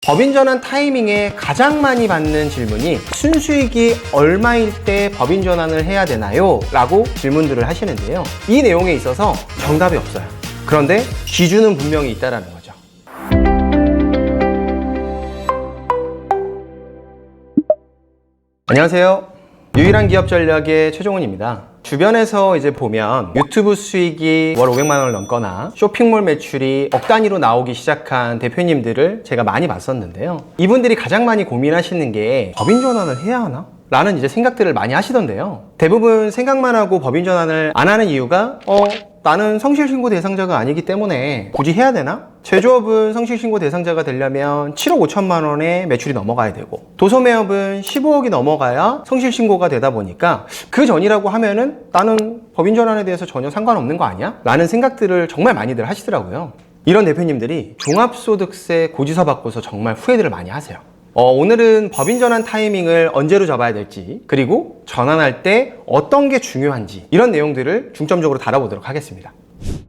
법인 전환 타이밍에 가장 많이 받는 질문이 순수익이 얼마일 때 법인 전환을 해야 되나요? 라고 질문들을 하시는데요. 이 내용에 있어서 정답이 없어요. 그런데 기준은 분명히 있다는 거죠. 안녕하세요. 유일한 기업 전략의 최종훈입니다. 주변에서 이제 보면 유튜브 수익이 월 500만 원을 넘거나 쇼핑몰 매출이 억 단위로 나오기 시작한 대표님들을 제가 많이 봤었는데요. 이분들이 가장 많이 고민하시는 게 법인 전환을 해야 하나? 라는 이제 생각들을 많이 하시던데요. 대부분 생각만 하고 법인 전환을 안 하는 이유가 나는 성실신고 대상자가 아니기 때문에 굳이 해야 되나? 제조업은 성실신고 대상자가 되려면 7억 5천만 원의 매출이 넘어가야 되고, 도소매업은 15억이 넘어가야 성실신고가 되다 보니까 그 전이라고 하면은 나는 법인 전환에 대해서 전혀 상관없는 거 아니야? 라는 생각들을 정말 많이들 하시더라고요. 이런 대표님들이 종합소득세 고지서 받고서 정말 후회들을 많이 하세요. 오늘은 법인 전환 타이밍을 언제로 잡아야 될지, 그리고 전환할 때 어떤 게 중요한지, 이런 내용들을 중점적으로 다뤄보도록 하겠습니다.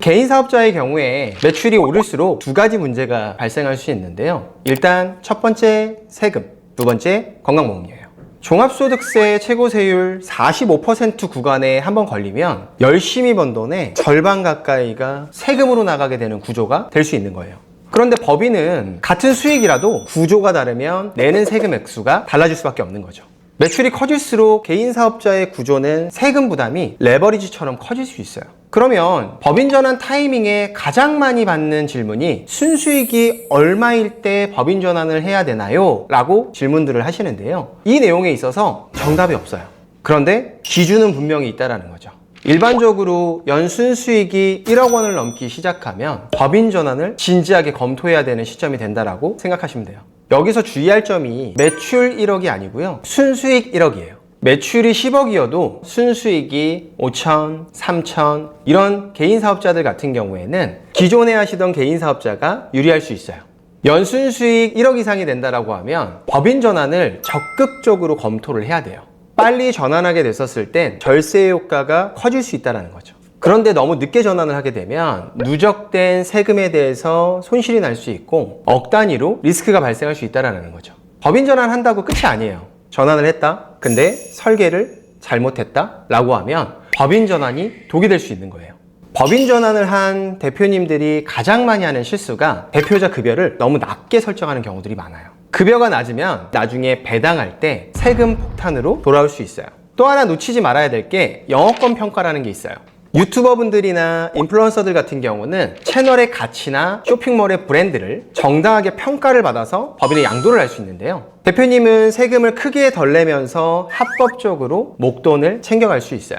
개인 사업자의 경우에 매출이 오를수록 두 가지 문제가 발생할 수 있는데요. 일단 첫 번째 세금, 두 번째 건강보험료예요. 종합소득세 최고세율 45% 구간에 한번 걸리면 열심히 번 돈의 절반 가까이가 세금으로 나가게 되는 구조가 될 수 있는 거예요. 그런데 법인은 같은 수익이라도 구조가 다르면 내는 세금 액수가 달라질 수밖에 없는 거죠. 매출이 커질수록 개인 사업자의 구조는 세금 부담이 레버리지처럼 커질 수 있어요. 그러면 법인 전환 타이밍에 가장 많이 받는 질문이 순수익이 얼마일 때 법인 전환을 해야 되나요? 라고 질문들을 하시는데요. 이 내용에 있어서 정답이 없어요. 그런데 기준은 분명히 있다는 거죠. 일반적으로 연순수익이 1억 원을 넘기 시작하면 법인 전환을 진지하게 검토해야 되는 시점이 된다라고 생각하시면 돼요. 여기서 주의할 점이 매출 1억이 아니고요. 순수익 1억이에요. 매출이 10억이어도 순수익이 5천, 3천 이런 개인 사업자들 같은 경우에는 기존에 하시던 개인 사업자가 유리할 수 있어요. 연순수익 1억 이상이 된다라고 하면 법인 전환을 적극적으로 검토를 해야 돼요. 빨리 전환하게 됐었을 땐 절세 효과가 커질 수 있다는 거죠. 그런데 너무 늦게 전환을 하게 되면 누적된 세금에 대해서 손실이 날 수 있고 억 단위로 리스크가 발생할 수 있다는 거죠. 법인 전환한다고 끝이 아니에요. 전환을 했다. 근데 설계를 잘못했다 라고 하면 법인 전환이 독이 될 수 있는 거예요. 법인 전환을 한 대표님들이 가장 많이 하는 실수가 대표자 급여를 너무 낮게 설정하는 경우들이 많아요. 급여가 낮으면 나중에 배당할 때 세금 폭탄으로 돌아올 수 있어요. 또 하나 놓치지 말아야 될 게 영업권 평가라는 게 있어요. 유튜버 분들이나 인플루언서들 같은 경우는 채널의 가치나 쇼핑몰의 브랜드를 정당하게 평가를 받아서 법인에 양도를 할 수 있는데요. 대표님은 세금을 크게 덜 내면서 합법적으로 목돈을 챙겨갈 수 있어요.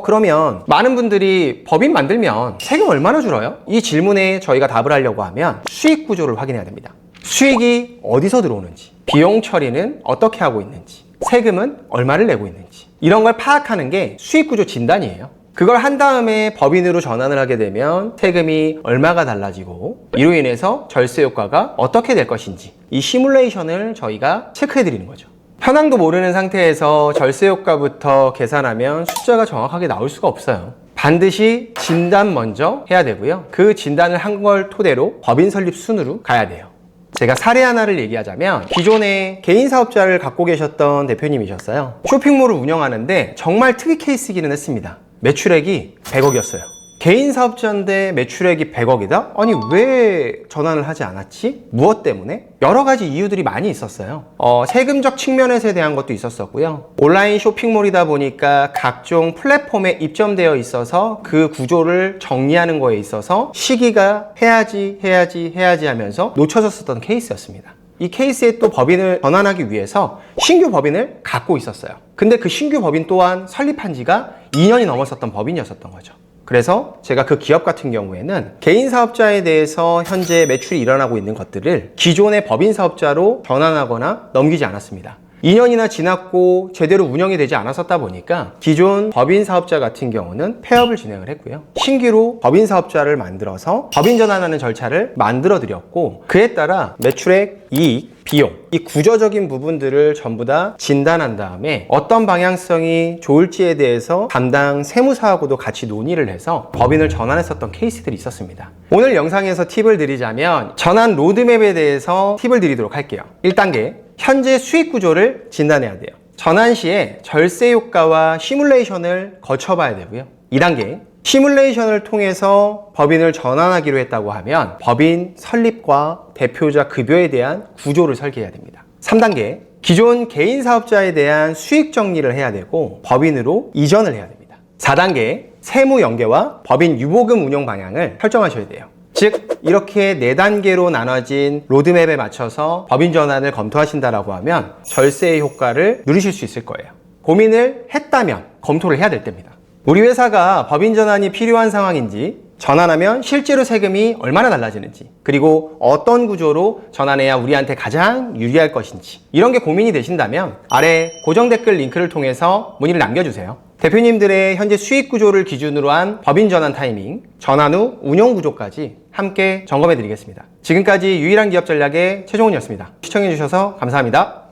그러면 많은 분들이 법인 만들면 세금 얼마나 줄어요? 이 질문에 저희가 답을 하려고 하면 수익 구조를 확인해야 됩니다. 수익이 어디서 들어오는지, 비용 처리는 어떻게 하고 있는지, 세금은 얼마를 내고 있는지, 이런 걸 파악하는 게 수익 구조 진단이에요. 그걸 한 다음에 법인으로 전환을 하게 되면 세금이 얼마가 달라지고 이로 인해서 절세 효과가 어떻게 될 것인지, 이 시뮬레이션을 저희가 체크해 드리는 거죠. 현황도 모르는 상태에서 절세 효과부터 계산하면 숫자가 정확하게 나올 수가 없어요. 반드시 진단 먼저 해야 되고요. 그 진단을 한 걸 토대로 법인 설립 순으로 가야 돼요. 제가 사례 하나를 얘기하자면 기존에 개인 사업자를 갖고 계셨던 대표님이셨어요. 쇼핑몰을 운영하는데 정말 특이 케이스이기는 했습니다. 매출액이 100억이었어요. 개인 사업자인데 매출액이 100억이다? 아니 왜 전환을 하지 않았지? 무엇 때문에? 여러 가지 이유들이 많이 있었어요. 세금적 측면에서 대한 것도 있었었고요. 온라인 쇼핑몰이다 보니까 각종 플랫폼에 입점되어 있어서 그 구조를 정리하는 거에 있어서 시기가 해야지 하면서 놓쳐졌었던 케이스였습니다. 이 케이스에 또 법인을 전환하기 위해서 신규 법인을 갖고 있었어요. 근데 그 신규 법인 또한 설립한 지가 2년이 넘었었던 법인이었었던 거죠. 그래서 제가 그 기업 같은 경우에는 개인 사업자에 대해서 현재 매출이 일어나고 있는 것들을 기존의 법인 사업자로 전환하거나 넘기지 않았습니다. 2년이나 지났고 제대로 운영이 되지 않았었다 보니까 기존 법인 사업자 같은 경우는 폐업을 진행을 했고요. 신규로 법인 사업자를 만들어서 법인 전환하는 절차를 만들어 드렸고, 그에 따라 매출액, 이익, 비용, 이 구조적인 부분들을 전부 다 진단한 다음에 어떤 방향성이 좋을지에 대해서 담당 세무사하고도 같이 논의를 해서 법인을 전환했었던 케이스들이 있었습니다. 오늘 영상에서 팁을 드리자면 전환 로드맵에 대해서 팁을 드리도록 할게요. 1단계, 현재 수익 구조를 진단해야 돼요. 전환 시에 절세 효과와 시뮬레이션을 거쳐봐야 되고요. 2단계, 시뮬레이션을 통해서 법인을 전환하기로 했다고 하면 법인 설립과 대표자 급여에 대한 구조를 설계해야 됩니다. 3단계, 기존 개인 사업자에 대한 수익 정리를 해야 되고 법인으로 이전을 해야 됩니다. 4단계, 세무 연계와 법인 유보금 운용 방향을 설정하셔야 돼요. 즉 이렇게 4단계로 나눠진 로드맵에 맞춰서 법인 전환을 검토하신다라고 하면 절세의 효과를 누리실 수 있을 거예요. 고민을 했다면 검토를 해야 될 때입니다. 우리 회사가 법인 전환이 필요한 상황인지, 전환하면 실제로 세금이 얼마나 달라지는지, 그리고 어떤 구조로 전환해야 우리한테 가장 유리할 것인지, 이런 게 고민이 되신다면 아래 고정 댓글 링크를 통해서 문의를 남겨주세요. 대표님들의 현재 수익 구조를 기준으로 한 법인 전환 타이밍, 전환 후 운용 구조까지 함께 점검해 드리겠습니다. 지금까지 유일한 기업 전략의 최종훈이었습니다. 시청해 주셔서 감사합니다.